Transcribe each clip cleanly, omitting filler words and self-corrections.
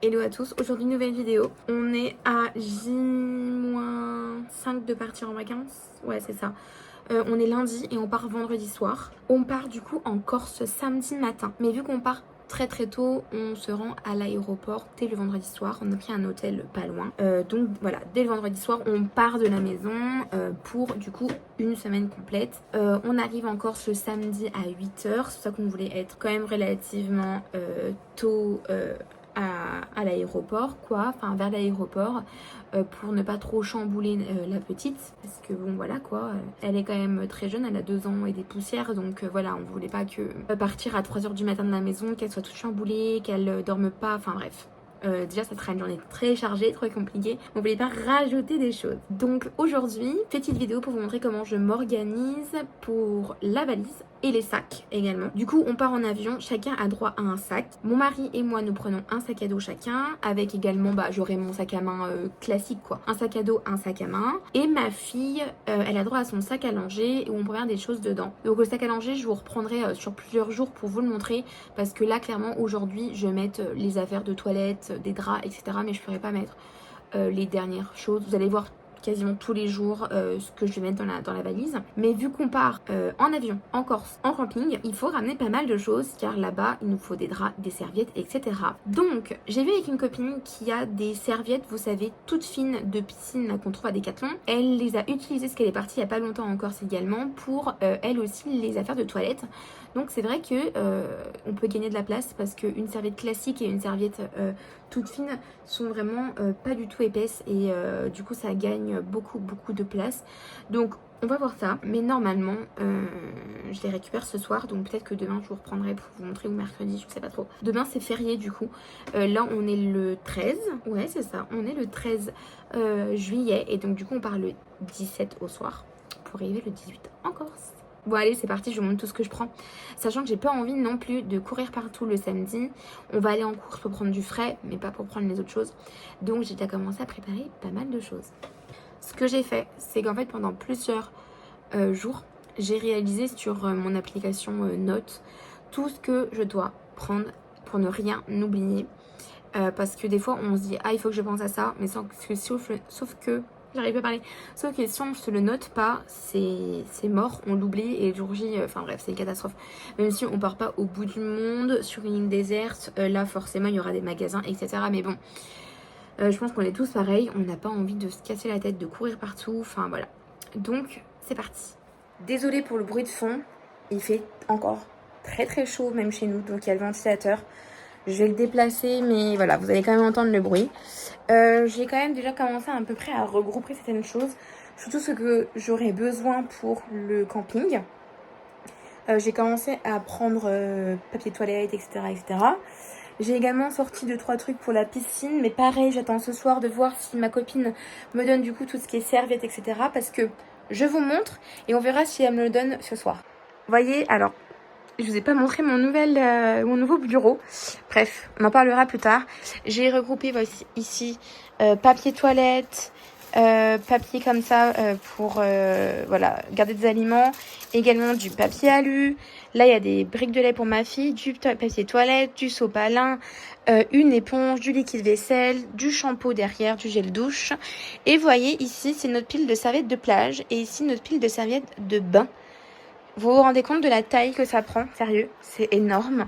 Hello à tous, aujourd'hui nouvelle vidéo. On est à J-5 de partir en vacances. Ouais, c'est ça. On est lundi et on part vendredi soir. On part du coup en Corse samedi matin. Mais vu qu'on part très très tôt, on se rend à l'aéroport dès le vendredi soir. On a pris un hôtel pas loin. Donc voilà, dès le vendredi soir, on part de la maison pour du coup une semaine complète. On arrive en Corse le samedi à 8h. C'est pour ça qu'on voulait être quand même relativement tôt à l'aéroport, quoi, enfin vers l'aéroport, pour ne pas trop chambouler la petite, parce que bon voilà quoi, elle est quand même très jeune, elle a 2 ans et des poussières, donc voilà, on voulait pas que partir à 3h du matin de la maison, qu'elle soit toute chamboulée, qu'elle dorme pas, enfin bref. Déjà ça sera une journée très chargée, très compliquée. On voulait pas rajouter des choses. Donc aujourd'hui, petite vidéo pour vous montrer comment je m'organise pour la valise et les sacs également. Du coup, on part en avion, chacun a droit à un sac. Mon mari et moi, nous prenons un sac à dos chacun, avec également, j'aurai mon sac à main classique quoi. Un sac à dos, un sac à main. Et ma fille, elle a droit à son sac à langer où on peut mettre des choses dedans. Donc le sac à langer, je vous reprendrai sur plusieurs jours pour vous le montrer, parce que là, clairement, aujourd'hui, je vais mettre les affaires de toilette, des draps, etc. Mais je ne pourrai pas mettre les dernières choses. Vous allez voir quasiment tous les jours ce que je vais mettre dans la valise. Mais vu qu'on part en avion, en Corse, en camping, il faut ramener pas mal de choses, car là-bas, il nous faut des draps, des serviettes, etc. Donc, j'ai vu avec une copine qui a des serviettes, vous savez, toutes fines de piscine qu'on trouve à Decathlon. Elle les a utilisées, parce qu'elle est partie il n'y a pas longtemps en Corse également, pour elle aussi les affaires de toilette. Donc c'est vrai que on peut gagner de la place, parce qu'une serviette classique et une serviette toute fine sont vraiment pas du tout épaisses, et du coup ça gagne beaucoup de place. Donc on va voir ça, mais normalement je les récupère ce soir, donc peut-être que demain je vous reprendrai pour vous montrer, ou mercredi, je sais pas trop. Demain c'est férié du coup, là on est le 13, ouais c'est ça, on est le 13 juillet, et donc du coup on part le 17 au soir pour arriver le 18 en Corse. Bon allez, c'est parti, je vous montre tout ce que je prends. Sachant que j'ai pas envie non plus de courir partout le samedi. On va aller en course pour prendre du frais, mais pas pour prendre les autres choses. Donc j'ai déjà commencé à préparer pas mal de choses. Ce que j'ai fait, c'est qu'en fait pendant plusieurs jours, j'ai réalisé sur mon application Notes tout ce que je dois prendre pour ne rien oublier. Parce que des fois on se dit ah il faut que je pense à ça, mais sauf que j'arrive pas à parler. Sauf que si on se le note pas, c'est mort, on l'oublie, et le jour J, enfin bref, c'est une catastrophe. Même si on part pas au bout du monde, sur une île déserte, là forcément il y aura des magasins, etc. Mais bon, je pense qu'on est tous pareils, on n'a pas envie de se casser la tête, de courir partout, enfin voilà. Donc c'est parti. Désolée pour le bruit de fond, il fait encore très chaud même chez nous, donc il y a le ventilateur. Je vais le déplacer, mais voilà, vous allez quand même entendre le bruit. J'ai quand même déjà commencé à peu près à regrouper certaines choses, surtout ce que j'aurais besoin pour le camping. J'ai commencé à prendre papier toilette, etc. J'ai également sorti 2-3 trucs pour la piscine, mais pareil, j'attends ce soir de voir si ma copine me donne du coup tout ce qui est serviette, etc. Parce que je vous montre et on verra si elle me le donne ce soir. Vous voyez, alors, je vous ai pas montré mon nouveau bureau. Bref, on en parlera plus tard. J'ai regroupé voici ici papier toilette, papier comme ça pour voilà, garder des aliments, également du papier alu. Là il y a des briques de lait pour ma fille, du papier toilette, du sopalin, une éponge, du liquide vaisselle, du shampoing derrière, du gel douche. Et vous voyez ici c'est notre pile de serviettes de plage, et ici notre pile de serviettes de bain. Vous vous rendez compte de la taille que ça prend? Sérieux, c'est énorme.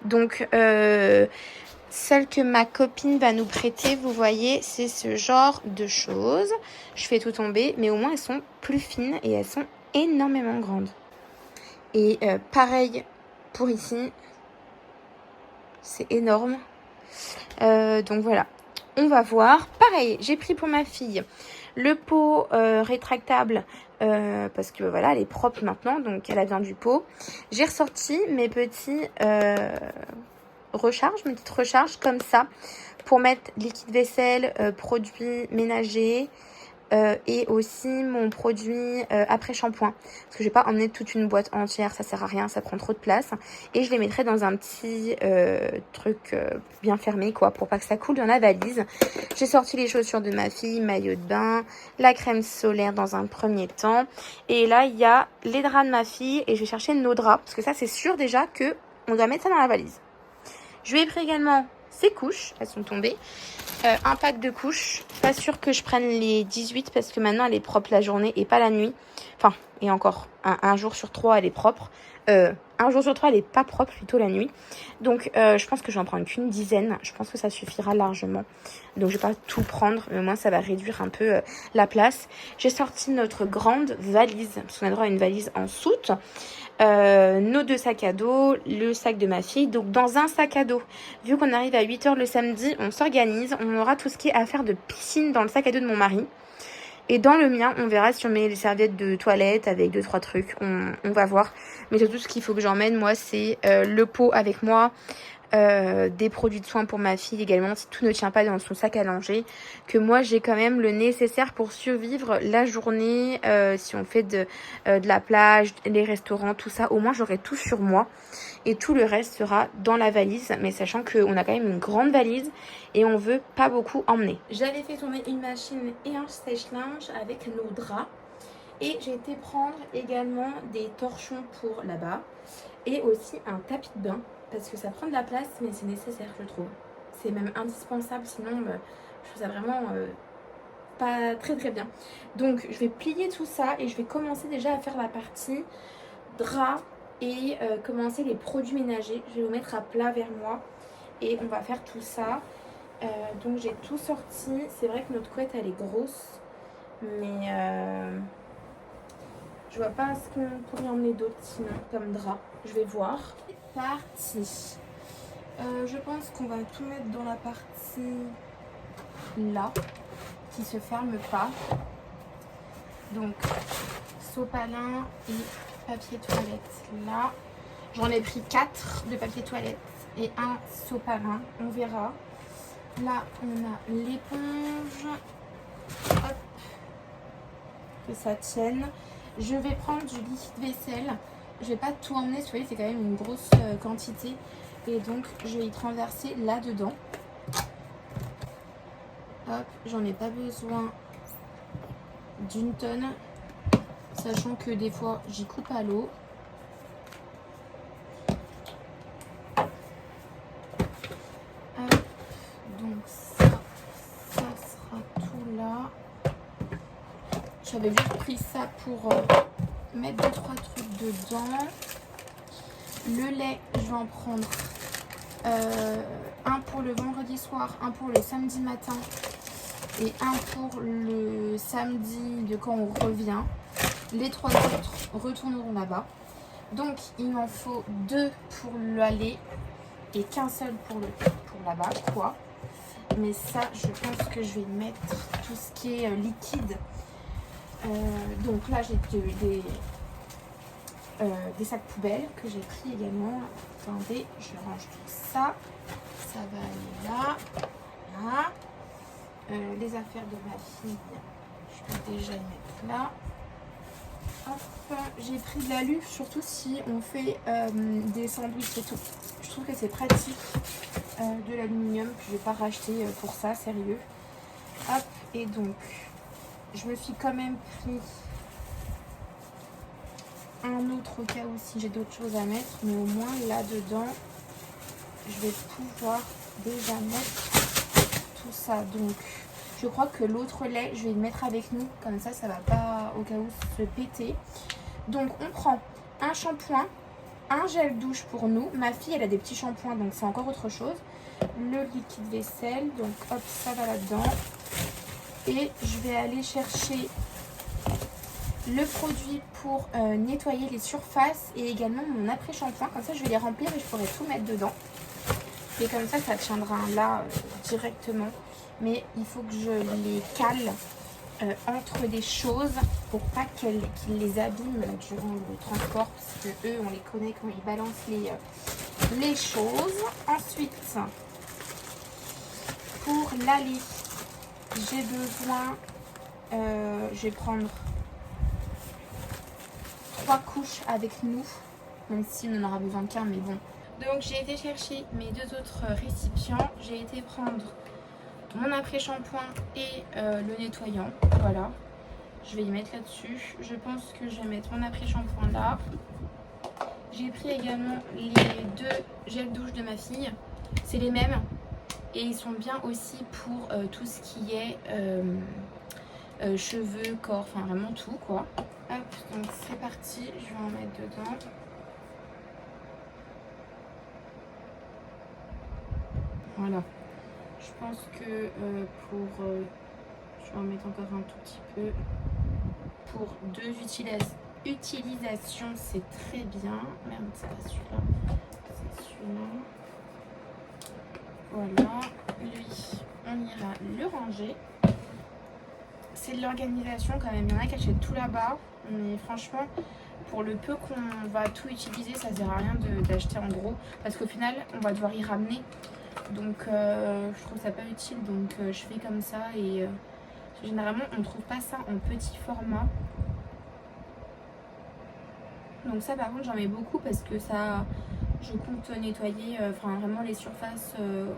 Donc, celle que ma copine va nous prêter, vous voyez, c'est ce genre de choses. Je fais tout tomber, mais au moins elles sont plus fines et elles sont énormément grandes. Et pareil pour ici, c'est énorme. Donc voilà, on va voir. Pareil, j'ai pris pour ma fille le pot rétractable, parce que voilà, elle est propre maintenant, donc elle a bien du pot. J'ai ressorti mes petits mes petites recharges comme ça, pour mettre liquide vaisselle, produits ménagers, et aussi mon produit après shampoing, parce que je vais pas emmener toute une boîte entière, ça sert à rien, ça prend trop de place, et je les mettrai dans un petit truc bien fermé quoi, pour pas que ça coule dans la valise. J'ai sorti les chaussures de ma fille, maillot de bain, la crème solaire dans un premier temps, et là il y a les draps de ma fille, et je vais chercher nos draps, parce que ça c'est sûr déjà que on doit mettre ça dans la valise. Je lui ai pris également ses couches, elles sont tombées. Un pack de couches, pas sûr que je prenne les 18 parce que maintenant elle est propre la journée et pas la nuit. Enfin, et encore, un jour sur 3 elle est propre. Un jour sur 3 elle est pas propre, plutôt la nuit. Donc je pense que je vais en prendre qu'une dizaine. Je pense que ça suffira largement. Donc je vais pas tout prendre, mais au moins ça va réduire un peu la place. J'ai sorti notre grande valise, parce qu'on a droit à une valise en soute. Nos 2 sacs à dos, le sac de ma fille. Donc dans un sac à dos, vu qu'on arrive à 8h le samedi, on s'organise. On aura tout ce qui est affaire de piscine dans le sac à dos de mon mari. Et dans le mien, on verra si on met les serviettes de toilette avec 2-3 trucs. On va voir. Mais surtout, ce qu'il faut que j'emmène, moi, c'est le pot avec moi. Des produits de soins pour ma fille également, si tout ne tient pas dans son sac à langer. Que moi, j'ai quand même le nécessaire pour survivre la journée. Si on fait de la plage, les restaurants, tout ça. Au moins, j'aurai tout sur moi. Et tout le reste sera dans la valise. Mais sachant qu'on a quand même une grande valise. Et on veut pas beaucoup emmener. J'avais fait tomber une machine et un sèche-linge avec nos draps. Et j'ai été prendre également des torchons pour là-bas. Et aussi un tapis de bain. Parce que ça prend de la place, mais c'est nécessaire, je trouve. C'est même indispensable, sinon je trouve ça vraiment pas très très bien. Donc je vais plier tout ça et je vais commencer déjà à faire la partie drap et commencer les produits ménagers. Je vais vous mettre à plat vers moi et on va faire tout ça. Donc j'ai tout sorti. C'est vrai que notre couette elle est grosse, mais je vois pas ce qu'on pourrait emmener d'autre sinon comme drap. Je vais voir. Parti. Je pense qu'on va tout mettre dans la partie là qui se ferme pas. Donc sopalin et papier toilette là. J'en ai pris 4 de papier toilette et un sopalin. On verra. Là on a l'éponge. Hop. Que ça tienne. Je vais prendre du liquide vaisselle. Je vais pas tout emmener, vous voyez, c'est quand même une grosse quantité. Et donc, je vais y transverser là-dedans. Hop, j'en ai pas besoin d'une tonne. Sachant que des fois, j'y coupe à l'eau. Donc ça sera tout là. J'avais juste pris ça pour mettre 2-3 trucs dedans. Le lait, je vais en prendre un pour le vendredi soir, un pour le samedi matin et un pour le samedi de quand on revient. Les 3 autres retourneront là-bas. Donc il m'en faut 2 pour l'aller et qu'un seul pour là-bas, quoi. Mais ça, je pense que je vais mettre tout ce qui est liquide. Donc là, j'ai des sacs poubelles que j'ai pris également. Attendez, je range tout ça. Ça va aller là. Voilà. Les affaires de ma fille, je peux déjà les mettre là. Hop. J'ai pris de l'alu, surtout si on fait des sandwichs et tout. Je trouve que c'est pratique. De l'aluminium que je vais pas racheter pour ça, sérieux. Hop. Et donc, je me suis quand même pris un autre au cas où si j'ai d'autres choses à mettre, mais au moins là-dedans, je vais pouvoir déjà mettre tout ça. Donc, je crois que l'autre lait, je vais le mettre avec nous, comme ça va pas au cas où se péter. Donc, on prend un shampoing, un gel douche pour nous. Ma fille, elle a des petits shampoings, donc c'est encore autre chose. Le liquide vaisselle, donc hop, ça va là-dedans. Et je vais aller chercher le produit pour nettoyer les surfaces et également mon après-shampoing. Comme ça, je vais les remplir et je pourrai tout mettre dedans. Et comme ça tiendra là directement. Mais il faut que je les cale entre des choses pour pas qu'ils les abîment durant le transport. Parce que eux, on les connaît quand ils balancent les choses. Ensuite, pour l'aller, j'ai besoin, je vais prendre 3 couches avec nous, même si on n'en aura besoin qu'un, mais bon. Donc j'ai été chercher mes 2 autres récipients. J'ai été prendre mon après-shampoing et le nettoyant. Voilà, je vais y mettre là-dessus. Je pense que je vais mettre mon après-shampoing là. J'ai pris également les 2 gels douche de ma fille. C'est les mêmes. Et ils sont bien aussi pour tout ce qui est cheveux, corps, enfin vraiment tout quoi. Hop, donc c'est parti, je vais en mettre dedans. Voilà, je pense que je vais en mettre encore un tout petit peu. Pour 2 utilisations, c'est très bien. Merde, c'est pas celui-là. C'est celui-là. Voilà, lui, on ira le ranger. C'est de l'organisation quand même. Il y en a qui achètent tout là-bas. Mais franchement, pour le peu qu'on va tout utiliser, ça sert à rien d'acheter en gros. Parce qu'au final, on va devoir y ramener. Donc, je trouve ça pas utile. Donc, je fais comme ça. Et généralement, on ne trouve pas ça en petit format. Donc ça, par contre, j'en mets beaucoup parce que ça... Je compte nettoyer vraiment les surfaces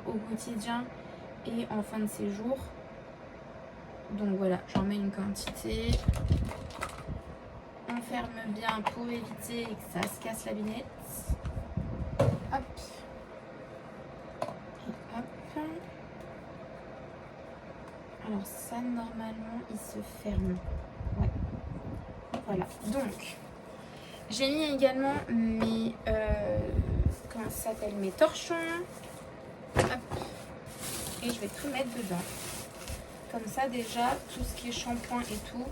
au quotidien et en fin de séjour. Donc voilà, j'en mets une quantité. On ferme bien pour éviter que ça se casse la binette. Hop. Et hop. Alors ça, normalement, il se ferme. Ouais. Voilà. Donc, j'ai mis également mes... comment ça s'appelle, mes torchons. Hop. Et je vais tout mettre dedans. Comme ça déjà, tout ce qui est shampoing et tout,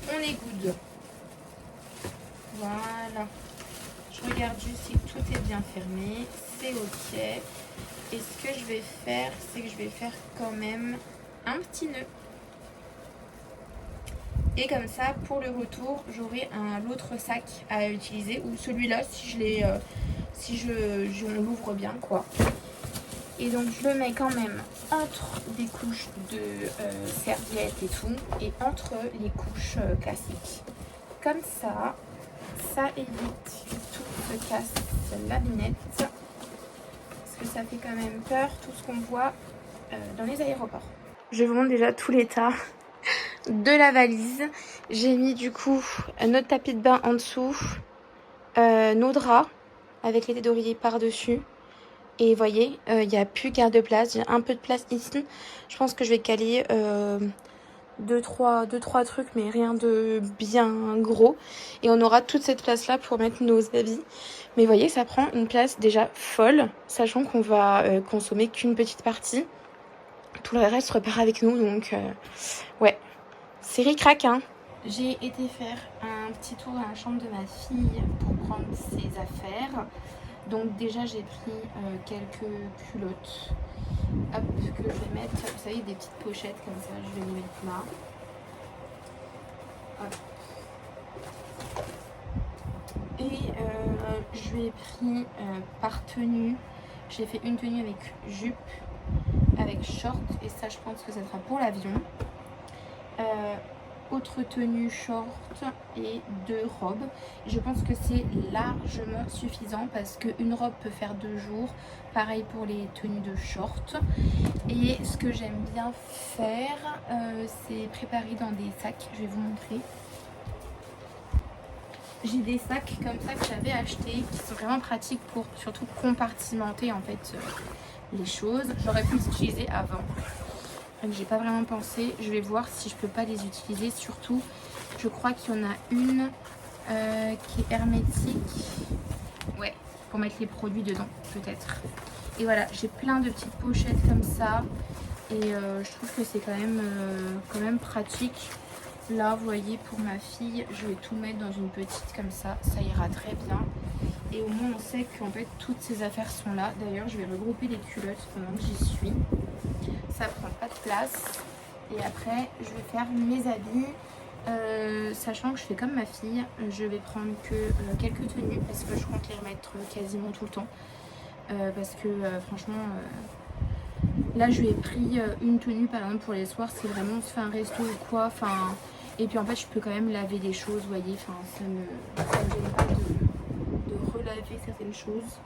on est good. Voilà. Je regarde juste si tout est bien fermé. C'est ok. Et ce que je vais faire, c'est que je vais faire quand même un petit nœud. Et comme ça, pour le retour, j'aurai l'autre sac à utiliser. Ou celui-là, si je l'ai... on l'ouvre bien quoi. Et donc je le mets quand même entre des couches de serviettes et tout, et entre les couches classiques. Comme ça, ça évite que tout se casse la binette, parce que ça fait quand même peur tout ce qu'on voit dans les aéroports. Je vous montre déjà tout l'état de la valise. J'ai mis du coup notre tapis de bain en dessous, nos draps avec les d'oreiller par-dessus. Et vous voyez, il n'y a plus qu'un de place. J'ai un peu de place ici. Je pense que je vais caler 2-3 trucs, mais rien de bien gros. Et on aura toute cette place-là pour mettre nos habits. Mais vous voyez, ça prend une place déjà folle, sachant qu'on va consommer qu'une petite partie. Tout le reste repart avec nous, donc ouais, c'est ric-rac, hein. J'ai été faire un petit tour dans la chambre de ma fille pour prendre ses affaires. Donc déjà j'ai pris quelques culottes, hop, que je vais mettre, vous savez, des petites pochettes comme ça, je vais les mettre là. Hop. Et je lui ai pris par tenue, j'ai fait une tenue avec jupe, avec short, et ça je pense que ça sera pour l'avion. Autre tenue short et 2 robes. Je pense que c'est largement suffisant parce qu'une robe peut faire 2 jours. Pareil pour les tenues de short. Et ce que j'aime bien faire, c'est préparer dans des sacs. Je vais vous montrer. J'ai des sacs comme ça que j'avais achetés qui sont vraiment pratiques pour surtout compartimenter en fait les choses. J'aurais pu les utiliser avant. J'ai pas vraiment pensé. Je vais voir si je peux pas les utiliser. Surtout, je crois qu'il y en a une qui est hermétique. Ouais, pour mettre les produits dedans, peut-être. Et voilà, j'ai plein de petites pochettes comme ça. Et je trouve que c'est quand même pratique. Là, vous voyez, pour ma fille, je vais tout mettre dans une petite comme ça. Ça ira très bien. Et au moins, on sait qu'en fait, toutes ces affaires sont là. D'ailleurs, je vais regrouper les culottes pendant que j'y suis. Ça prend pas de place. Et après, je vais faire mes habits. Sachant que je fais comme ma fille, je vais prendre que quelques tenues parce que je compte les remettre quasiment tout le temps. Parce que franchement, là, je lui ai pris une tenue par exemple pour les soirs. C'est vraiment on se fait un resto ou quoi. Enfin, et puis en fait, je peux quand même laver des choses, vous voyez. Enfin, ça me gêne pas de relaver certaines choses.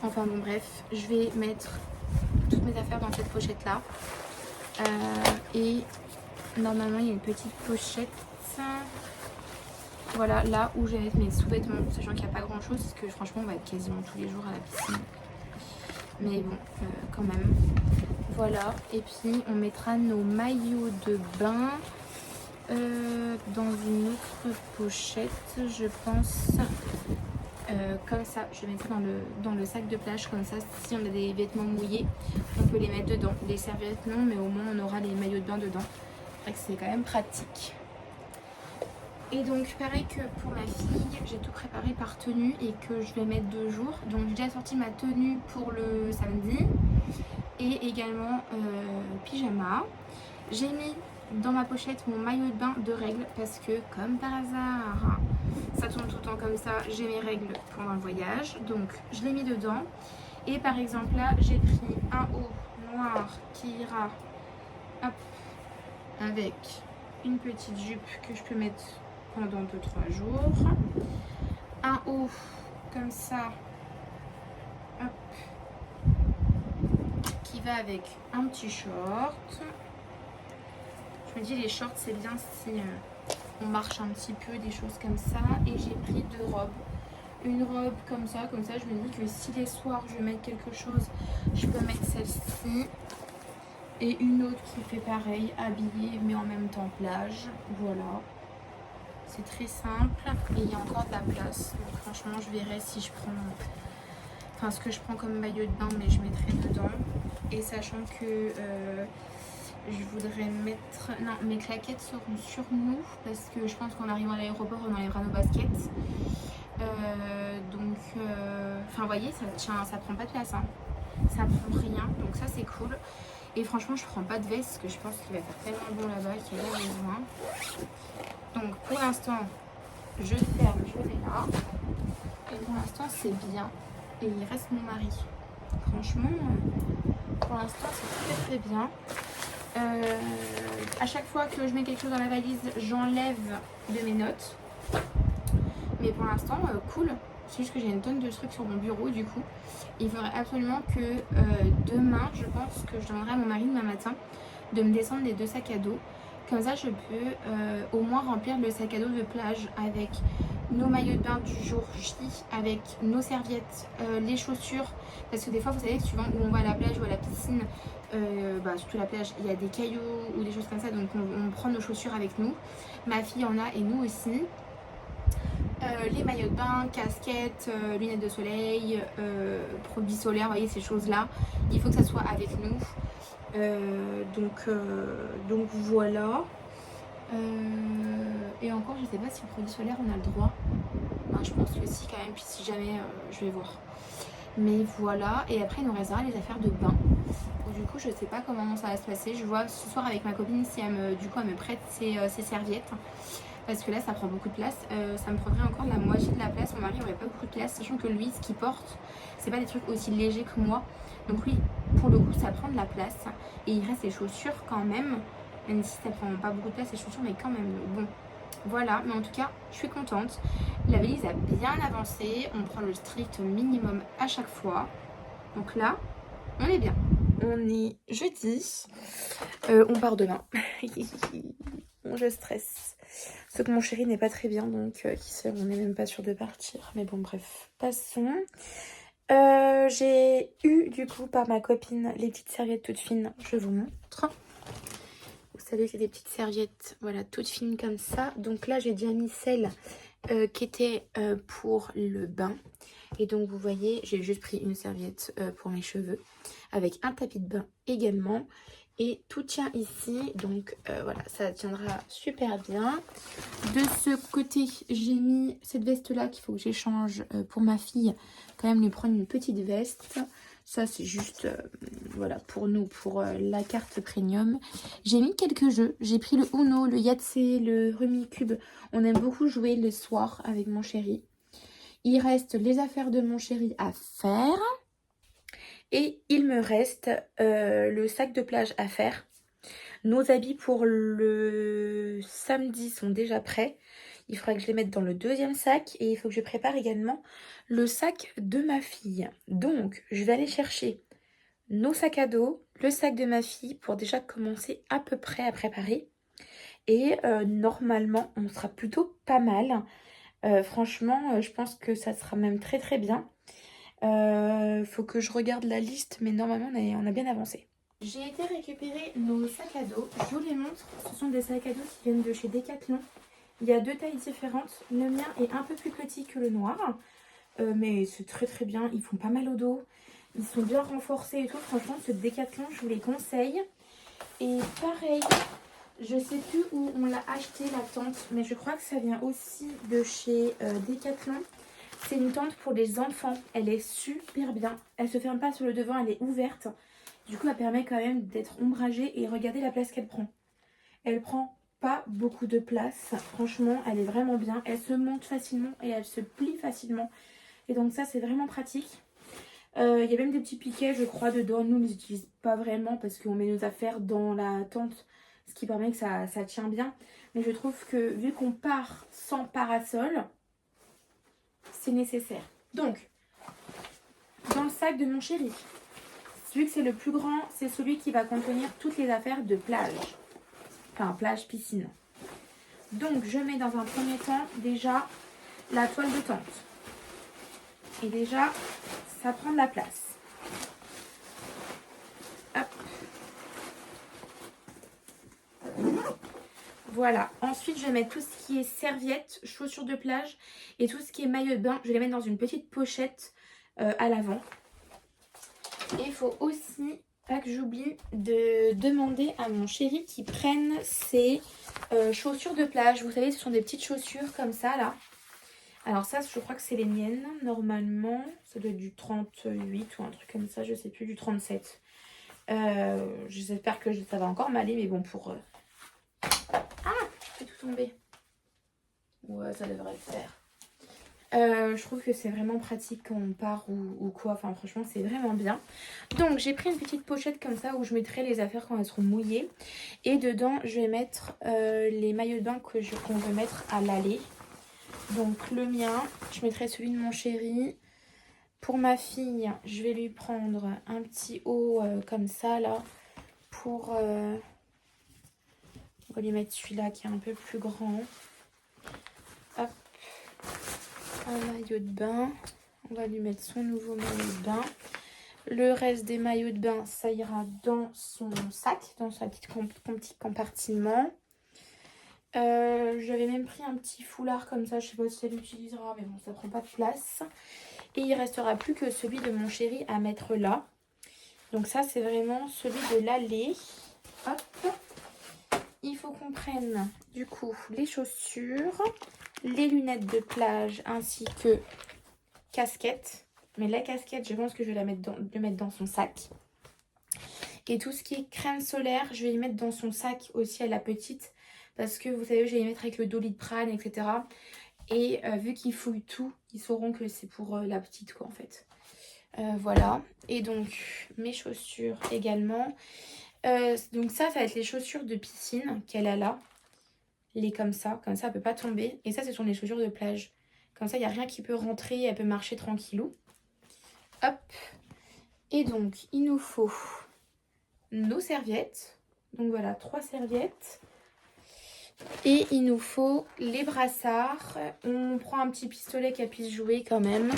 Enfin bon, bref, je vais mettre toutes mes affaires dans cette pochette là et normalement il y a une petite pochette, voilà, là où je vais mettre mes sous-vêtements, sachant qu'il n'y a pas grand chose parce que franchement on va être quasiment tous les jours à la piscine. Mais bon, quand même. Voilà, et puis on mettra nos maillots de bain dans une autre pochette, je pense. Comme ça, je vais mettre ça dans le sac de plage, comme ça, si on a des vêtements mouillés, on peut les mettre dedans. Les serviettes, non, mais au moins on aura les maillots de bain dedans. C'est vrai que c'est quand même pratique. Et donc, pareil que pour ma fille, j'ai tout préparé par tenue et que je vais mettre 2 jours. Donc, j'ai déjà sorti ma tenue pour le samedi et également pyjama. J'ai mis dans ma pochette mon maillot de bain de règles parce que, comme par hasard, ça tombe tout le temps comme ça, j'ai mes règles pendant le voyage. Donc, je l'ai mis dedans. Et par exemple, là, j'ai pris un haut noir qui ira hop, avec une petite jupe que je peux mettre pendant 2-3 jours. Un haut comme ça, hop, qui va avec un petit short. Je me dis les shorts c'est bien si on marche un petit peu, des choses comme ça. Et j'ai pris 2 robes. Une robe comme ça je me dis que si les soirs je veux mettre quelque chose, je peux mettre celle-ci. Et une autre qui fait pareil, habillée mais en même temps plage. Voilà. C'est très simple et il y a encore de la place. Donc franchement, je verrai si je prends, enfin ce que je prends comme maillot de bain, mais je mettrai dedans. Et sachant que je voudrais mettre, non, mes claquettes seront sur nous parce que je pense qu'en arrivant à l'aéroport, on enlèvera nos baskets. Enfin, vous voyez, ça tient, ça prend pas de place, hein. Ça prend rien, donc ça c'est cool. Et franchement, je prends pas de veste parce que je pense qu'il va faire tellement bon là-bas qu'il y a besoin. Donc pour l'instant, je ferme, je vais là. Et pour l'instant, c'est bien. Et il reste mon mari. Franchement, pour l'instant, c'est très très bien. À chaque fois que je mets quelque chose dans la valise, j'enlève de mes notes. Mais pour l'instant, cool. C'est juste que j'ai une tonne de trucs sur mon bureau du coup. Il faudrait absolument que demain, je pense que je demanderai à mon mari demain matin de me descendre les 2 sacs à dos. Comme ça, je peux au moins remplir le sac à dos de plage avec nos maillots de bain du jour J, avec nos serviettes, les chaussures. Parce que des fois, vous savez que suivant où on va à la plage ou à la piscine, surtout la plage, il y a des cailloux ou des choses comme ça. Donc on prend nos chaussures avec nous. Ma fille en a et nous aussi. Les maillots de bain, casquettes, lunettes de soleil, produits solaires, vous voyez ces choses-là. Il faut que ça soit avec nous. Donc voilà. Et encore, je sais pas si le produit solaire on a le droit. Ben, je pense que si quand même, puis si jamais, je vais voir. Mais voilà, et après il nous restera les affaires de bain. Donc, du coup, je sais pas comment ça va se passer. Je vois ce soir avec ma copine si elle me prête ses serviettes. Parce que là, ça prend beaucoup de place. Ça me prendrait encore la moitié de la place. Mon mari n'aurait pas beaucoup de place, sachant que lui, ce qu'il porte, c'est pas des trucs aussi légers que moi. Donc lui, pour le coup, ça prend de la place. Et il reste les chaussures quand même. Même si ça prend pas beaucoup de place, les chaussures, mais quand même. Bon, voilà. Mais en tout cas, je suis contente. La valise a bien avancé. On prend le strict minimum à chaque fois. Donc là, on est bien. On est jeudi. On part demain. Bon, je stresse. Sauf que mon chéri n'est pas très bien, donc qui sait, on n'est même pas sûr de partir. Mais bon, bref, passons. J'ai eu du coup par ma copine les petites serviettes toutes fines. Je vous montre. Vous savez, c'est des petites serviettes, voilà, toutes fines comme ça. Donc là, j'ai déjà mis celle qui était pour le bain. Et donc, vous voyez, j'ai juste pris une serviette pour mes cheveux avec un tapis de bain également. Et tout tient ici, donc voilà, ça tiendra super bien. De ce côté, j'ai mis cette veste-là qu'il faut que j'échange pour ma fille. Quand même lui prendre une petite veste. Ça, c'est juste, voilà, pour nous, pour la carte premium. J'ai mis quelques jeux. J'ai pris le Uno, le Yahtzee, le Rumicube. On aime beaucoup jouer le soir avec mon chéri. Il reste les affaires de mon chéri à faire. Et il me reste le sac de plage à faire. Nos habits pour le samedi sont déjà prêts. Il faudra que je les mette dans le 2e sac. Et il faut que je prépare également le sac de ma fille. Donc, je vais aller chercher nos sacs à dos, le sac de ma fille pour déjà commencer à peu près à préparer. Et normalement, on sera plutôt pas mal. Franchement, je pense que ça sera même très très bien. Faut que je regarde la liste, mais normalement on a bien avancé. J'ai été récupérer nos sacs à dos. Je vous les montre. Ce sont des sacs à dos qui viennent de chez Decathlon. Il y a 2 tailles différentes. Le mien est un peu plus petit que le noir. Mais c'est très très bien. Ils font pas mal au dos. Ils sont bien renforcés et tout. Franchement, ce Decathlon, je vous les conseille. Et pareil, je sais plus où on l'a acheté la tente. Mais je crois que ça vient aussi de chez Decathlon. C'est une tente pour les enfants. Elle est super bien. Elle se ferme pas sur le devant, elle est ouverte. Du coup, elle permet quand même d'être ombragée et regardez la place qu'elle prend. Elle prend pas beaucoup de place. Franchement, elle est vraiment bien. Elle se monte facilement et elle se plie facilement. Et donc ça, c'est vraiment pratique. Il y a même des petits piquets, je crois, dedans. Nous, on ne les utilise pas vraiment parce qu'on met nos affaires dans la tente. Ce qui permet que ça tient bien. Mais je trouve que vu qu'on part sans parasol, c'est nécessaire. Donc, dans le sac de mon chéri, celui que c'est le plus grand, c'est celui qui va contenir toutes les affaires de plage. Enfin, plage, piscine. Donc, je mets dans un premier temps déjà la toile de tente. Et déjà, ça prend de la place. Hop. Voilà. Ensuite, je vais mettre tout ce qui est serviettes, chaussures de plage et tout ce qui est maillot de bain. Je vais les mettre dans une petite pochette à l'avant. Et il faut aussi, pas que j'oublie, de demander à mon chéri qu'il prenne ses chaussures de plage. Vous savez, ce sont des petites chaussures comme ça, là. Alors ça, je crois que c'est les miennes, normalement. Ça doit être du 38 ou un truc comme ça, je sais plus, du 37. J'espère que ça va encore m'aller, mais bon, pour... Ah, j'ai tout tombé. Ouais, ça devrait le faire. Je trouve que c'est vraiment pratique quand on part ou quoi. Enfin, franchement, c'est vraiment bien. Donc, j'ai pris une petite pochette comme ça où je mettrai les affaires quand elles seront mouillées. Et dedans, je vais mettre les maillots de bain qu'on veut mettre à l'aller. Donc, le mien, je mettrai celui de mon chéri. Pour ma fille, je vais lui prendre un petit haut comme ça, là. Pour... on va lui mettre celui-là qui est un peu plus grand. Hop. Un maillot de bain. On va lui mettre son nouveau maillot de bain. Le reste des maillots de bain, ça ira dans son sac, dans son petit compartiment. J'avais même pris un petit foulard comme ça. Je sais pas si elle l'utilisera, mais bon, ça prend pas de place. Et il restera plus que celui de mon chéri à mettre là. Donc ça, c'est vraiment celui de l'aller. Hop. Il faut qu'on prenne du coup les chaussures, les lunettes de plage ainsi que casquette. Mais la casquette, je pense que je vais le mettre dans son sac. Et tout ce qui est crème solaire, je vais y mettre dans son sac aussi à la petite. Parce que vous savez, je vais y mettre avec le Doliprane, etc. Et vu qu'ils fouillent tout, ils sauront que c'est pour la petite, quoi, en fait. Voilà. Et donc, mes chaussures également. Donc ça va être les chaussures de piscine qu'elle a là. Les comme ça elle ne peut pas tomber. Et ça, ce sont les chaussures de plage. Comme ça, il n'y a rien qui peut rentrer, elle peut marcher tranquillou. Hop. Et donc, il nous faut nos serviettes. Donc voilà, 3 serviettes. Et il nous faut les brassards. On prend un petit pistolet qu'elle puisse jouer quand même.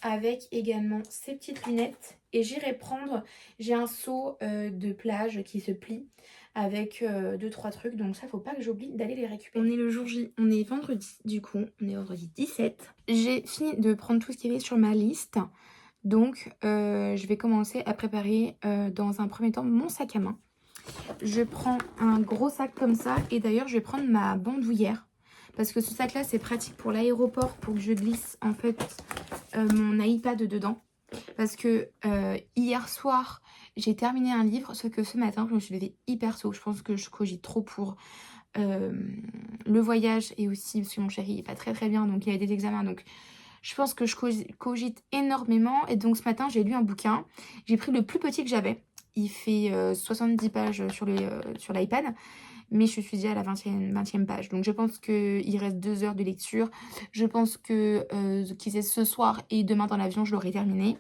Avec également ces petites lunettes. Et j'irai prendre, j'ai un seau de plage qui se plie avec 2-3 trucs. Donc ça, faut pas que j'oublie d'aller les récupérer. On est le jour J, on est vendredi du coup, on est vendredi 17. J'ai fini de prendre tout ce qui est sur ma liste. Donc je vais commencer à préparer dans un premier temps mon sac à main. Je prends un gros sac comme ça et d'ailleurs je vais prendre ma bandoulière. Parce que ce sac là c'est pratique pour l'aéroport pour que je glisse en fait mon iPad dedans. Parce que hier soir j'ai terminé un livre, sauf que ce matin je me suis levée hyper tôt. Je pense que je cogite trop pour le voyage et aussi parce que mon chéri n'est pas très très bien, donc il y a des examens, donc je pense que je cogite énormément. Et donc ce matin j'ai lu un bouquin, j'ai pris le plus petit que j'avais. Il fait 70 pages sur l'iPad, mais je suis déjà à la 20e page. Donc je pense qu'il reste 2 heures de lecture. Je pense que qu'il est ce soir et demain dans l'avion, je l'aurai terminé.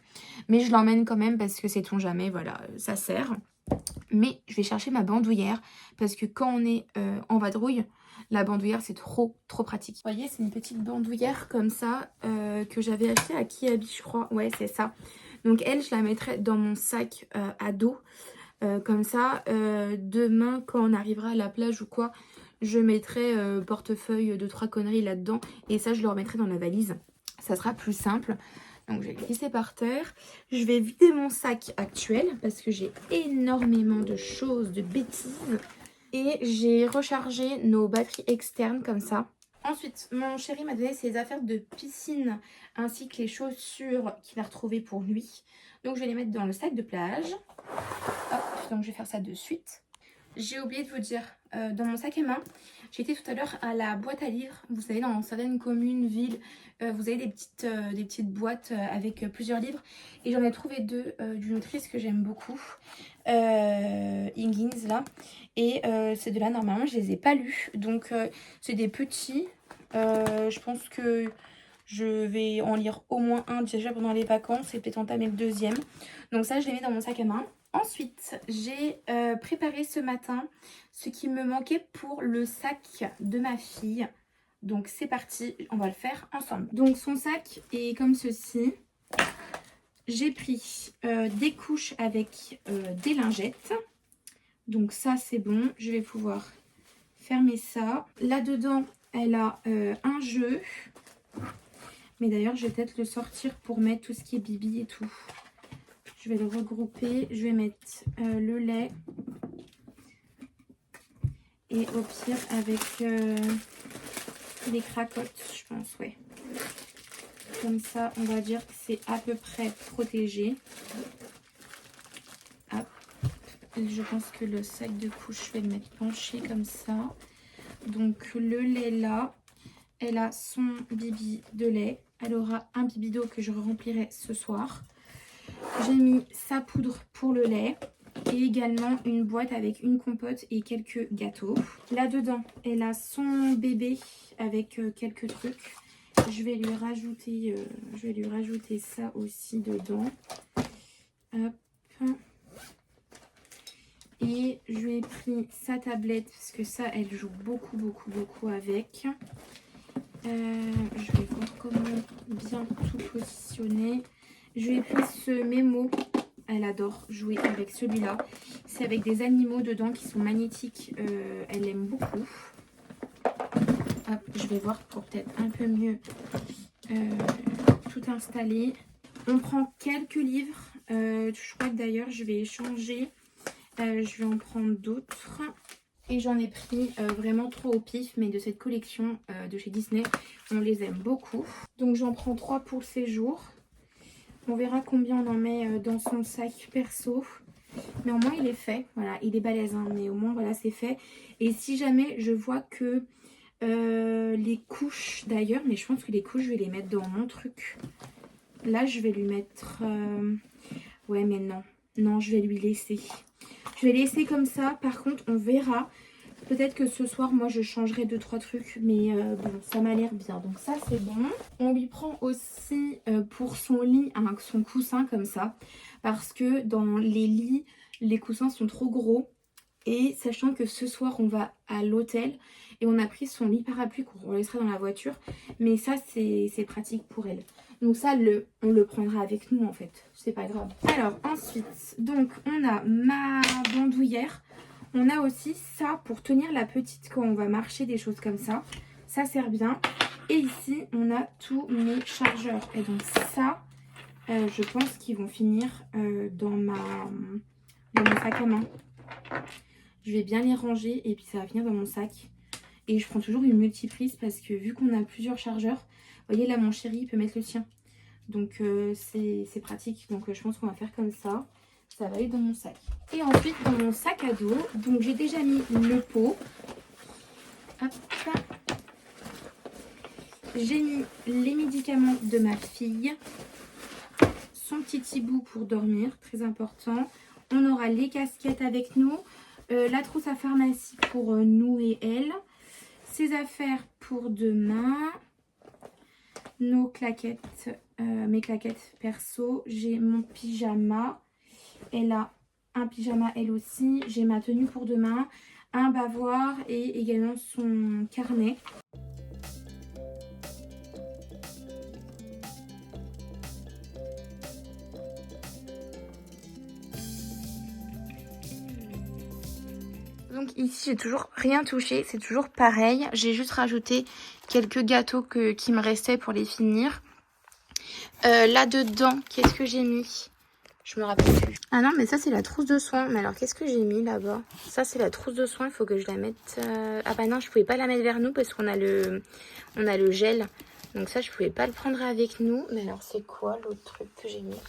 Mais je l'emmène quand même parce que sait-on jamais, voilà, ça sert. Mais je vais chercher ma bandoulière parce que quand on est en vadrouille, la bandoulière c'est trop pratique. Vous voyez, c'est une petite bandoulière comme ça que j'avais acheté à Kiabi je crois. Ouais, c'est ça. Donc elle, je la mettrai dans mon sac à dos. Comme ça, demain quand on arrivera à la plage ou quoi, je mettrai portefeuille de 3 conneries là-dedans. Et ça, je le remettrai dans la valise. Ça sera plus simple. Donc je vais le laisser par terre. Je vais vider mon sac actuel parce que j'ai énormément de choses, de bêtises. Et j'ai rechargé nos batteries externes comme ça. Ensuite, mon chéri m'a donné ses affaires de piscine ainsi que les chaussures qu'il a retrouvées pour lui. Donc je vais les mettre dans le sac de plage. Hop, donc je vais faire ça de suite. J'ai oublié de vous dire, dans mon sac à main, j'étais tout à l'heure à la boîte à livres. Vous savez, dans certaines communes, villes, vous avez des petites boîtes avec plusieurs livres. Et j'en ai trouvé deux d'une autrice que j'aime beaucoup, Higgins là. Et ces deux-là, normalement, je les ai pas lus. Donc, c'est des petits. Je pense que je vais en lire au moins un déjà pendant les vacances et peut-être entamer le deuxième. Donc ça, je les mets dans mon sac à main. Ensuite, j'ai préparé ce matin ce qui me manquait pour le sac de ma fille. Donc c'est parti, on va le faire ensemble. Donc son sac est comme ceci. J'ai pris des couches avec des lingettes. Donc ça c'est bon, je vais pouvoir fermer ça. Là-dedans, elle a un jeu. Mais d'ailleurs, je vais peut-être le sortir pour mettre tout ce qui est bibi et tout. Je vais le regrouper. Je vais mettre le lait. Et au pire, avec les cracottes, je pense, ouais. Comme ça, on va dire que c'est à peu près protégé. Hop. Je pense que le sac de couche, je vais le mettre penché comme ça. Donc, le lait là. Elle a son bibi de lait. Elle aura un bibi d'eau que je remplirai ce soir. J'ai mis sa poudre pour le lait. Et également une boîte avec une compote et quelques gâteaux. Là-dedans, elle a son bébé avec quelques trucs. Je vais lui rajouter ça aussi dedans. Hop. Et je lui ai pris sa tablette parce que ça, elle joue beaucoup avec. Je vais voir comment bien tout positionner. Je lui ai pris ce mémo. Elle adore jouer avec celui-là. C'est avec des animaux dedans qui sont magnétiques. Elle aime beaucoup. Hop, je vais voir pour peut-être un peu mieux tout installer. On prend quelques livres. Je crois que d'ailleurs je vais échanger. Je vais en prendre d'autres. Et j'en ai pris vraiment trop au pif, mais de cette collection de chez Disney, on les aime beaucoup. Donc j'en prends 3 pour le séjour. On verra combien on en met dans son sac perso. Mais au moins il est fait. Voilà, il est balèze, hein, mais au moins voilà, c'est fait. Et si jamais je vois que les couches d'ailleurs, mais je pense que les couches, je vais les mettre dans mon truc. Là, je vais lui mettre... Ouais, mais non. Non, je vais lui laisser. Je vais laisser comme ça. Par contre, on verra. Peut-être que ce soir, moi, je changerai 2-3 trucs. Mais bon, ça m'a l'air bien. Donc ça, c'est bon. On lui prend aussi pour son lit son coussin comme ça. Parce que dans les lits, les coussins sont trop gros. Et sachant que ce soir, on va à l'hôtel. Et on a pris son lit parapluie qu'on laissera dans la voiture. Mais ça, c'est pratique pour elle. Donc ça, on le prendra avec nous en fait. C'est pas grave. Alors ensuite, donc on a ma bandoulière. On a aussi ça pour tenir la petite quand on va marcher, des choses comme ça. Ça sert bien. Et ici, on a tous mes chargeurs. Et donc ça, je pense qu'ils vont finir dans mon sac à main. Je vais bien les ranger et puis ça va finir dans mon sac. Et je prends toujours une multiprise parce que vu qu'on a plusieurs chargeurs, vous voyez là mon chéri il peut mettre le sien. Donc c'est pratique. Donc je pense qu'on va faire comme ça. Ça va aller dans mon sac. Et ensuite dans mon sac à dos, donc j'ai déjà mis le pot. Hop. J'ai mis les médicaments de ma fille. Son petit hibou pour dormir, très important. On aura les casquettes avec nous. La trousse à pharmacie pour nous et elle. Ses affaires pour demain. Nos claquettes, mes claquettes perso. J'ai mon pyjama. Elle a un pyjama elle aussi. J'ai ma tenue pour demain, un bavoir et également son carnet. Donc ici j'ai toujours rien touché, c'est toujours pareil. J'ai juste rajouté quelques gâteaux qui me restaient pour les finir. Là-dedans, qu'est-ce que j'ai mis? Je me rappelle plus. Ah non, mais ça c'est la trousse de soins. Mais alors qu'est-ce que j'ai mis là-bas? Ça c'est la trousse de soins, il faut que je la mette... Ah bah non, je pouvais pas la mettre vers nous parce qu'on a le gel. Donc ça je pouvais pas le prendre avec nous. Mais alors c'est quoi l'autre truc que j'ai mis?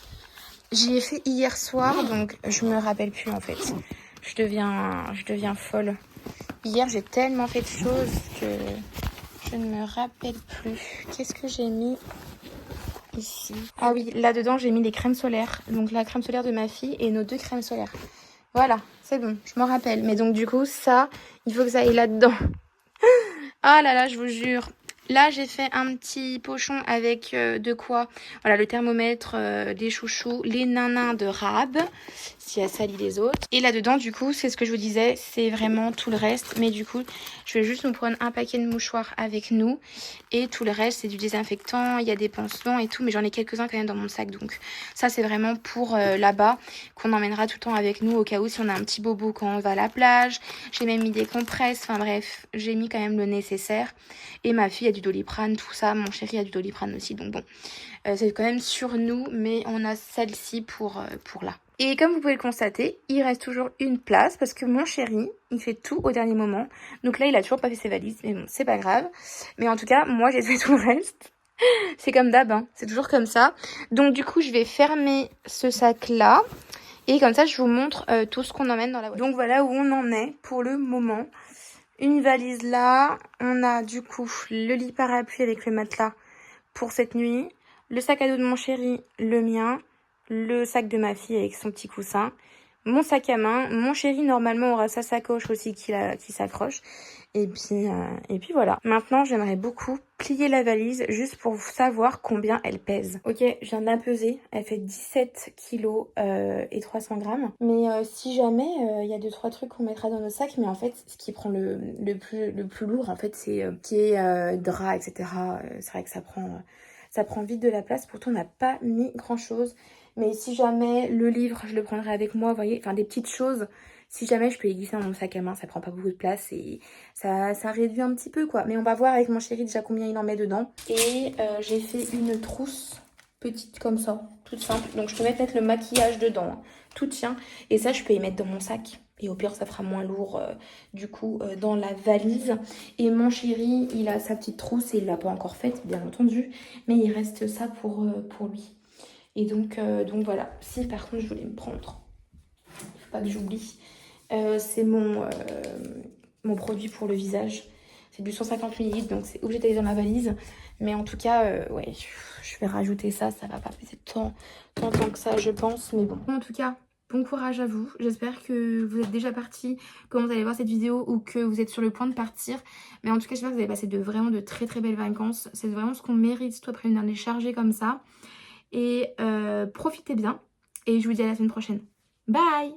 J'y ai fait hier soir, donc je me rappelle plus en fait. Je deviens folle. Hier j'ai tellement fait de choses que je ne me rappelle plus. Qu'est-ce que j'ai mis ici? Ah oui, là-dedans, j'ai mis les crèmes solaires. Donc la crème solaire de ma fille et nos 2 crèmes solaires. Voilà, c'est bon, je m'en rappelle. Mais donc du coup, ça, il faut que ça aille là-dedans. Ah là là, je vous jure. Là, j'ai fait un petit pochon avec de quoi? Voilà, le thermomètre, des chouchous, les nanas de Rab, si elle salit les autres. Et là-dedans, du coup, c'est ce que je vous disais, c'est vraiment tout le reste. Mais du coup, je vais juste nous prendre un paquet de mouchoirs avec nous. Et tout le reste, c'est du désinfectant, il y a des pansements et tout. Mais j'en ai quelques-uns quand même dans mon sac. Donc ça, c'est vraiment pour là-bas, qu'on emmènera tout le temps avec nous au cas où si on a un petit bobo quand on va à la plage. J'ai même mis des compresses, enfin bref, j'ai mis quand même le nécessaire. Et ma fille a du Doliprane, tout ça. Mon chéri a du Doliprane aussi. Donc bon, c'est quand même sur nous. Mais on a celle-ci pour là. Et comme vous pouvez le constater, il reste toujours une place. Parce que mon chéri, il fait tout au dernier moment. Donc là, il a toujours pas fait ses valises. Mais bon, c'est pas grave. Mais en tout cas, moi, j'ai fait tout le reste. C'est comme d'hab, hein. C'est toujours comme ça. Donc du coup, je vais fermer ce sac-là. Et comme ça, je vous montre tout ce qu'on emmène dans la voiture. Donc voilà où on en est pour le moment. Une valise là, on a du coup le lit parapluie avec le matelas pour cette nuit, le sac à dos de mon chéri, le mien, le sac de ma fille avec son petit coussin, mon sac à main, mon chéri normalement aura sa sacoche aussi qui s'accroche, et puis voilà. Maintenant j'aimerais beaucoup plier la valise juste pour savoir combien elle pèse. Ok, je viens de la peser, elle fait 17 kg et 300 grammes. Mais si jamais il y a 2-3 trucs qu'on mettra dans nos sacs, mais en fait ce qui prend le plus lourd en fait c'est qui est drap, etc. C'est vrai que ça prend vite de la place, pourtant on n'a pas mis grand chose. Mais si jamais le livre, je le prendrai avec moi, vous voyez, enfin des petites choses. Si jamais je peux les glisser dans mon sac à main, ça prend pas beaucoup de place et ça réduit un petit peu quoi. Mais on va voir avec mon chéri déjà combien il en met dedans. Et j'ai fait une trousse petite comme ça, toute simple. Donc je peux mettre peut-être le maquillage dedans, hein. Tout tient. Et ça, je peux y mettre dans mon sac. Et au pire, ça fera moins lourd du coup dans la valise. Et mon chéri, il a sa petite trousse et il l'a pas encore faite, bien entendu. Mais il reste ça pour lui. Et donc voilà. Si par contre je voulais me prendre, il faut pas que j'oublie, c'est mon produit pour le visage. C'est du 150 ml, donc c'est obligé d'aller dans ma valise. Mais en tout cas, ouais, je vais rajouter ça. Ça va pas peser tant que ça, je pense. Mais bon. En tout cas, bon courage à vous. J'espère que vous êtes déjà partis quand vous allez voir cette vidéo ou que vous êtes sur le point de partir. Mais en tout cas, j'espère que vous avez passé vraiment de très très belles vacances. C'est vraiment ce qu'on mérite, surtout après une année chargée comme ça. Et profitez bien. Et je vous dis à la semaine prochaine. Bye!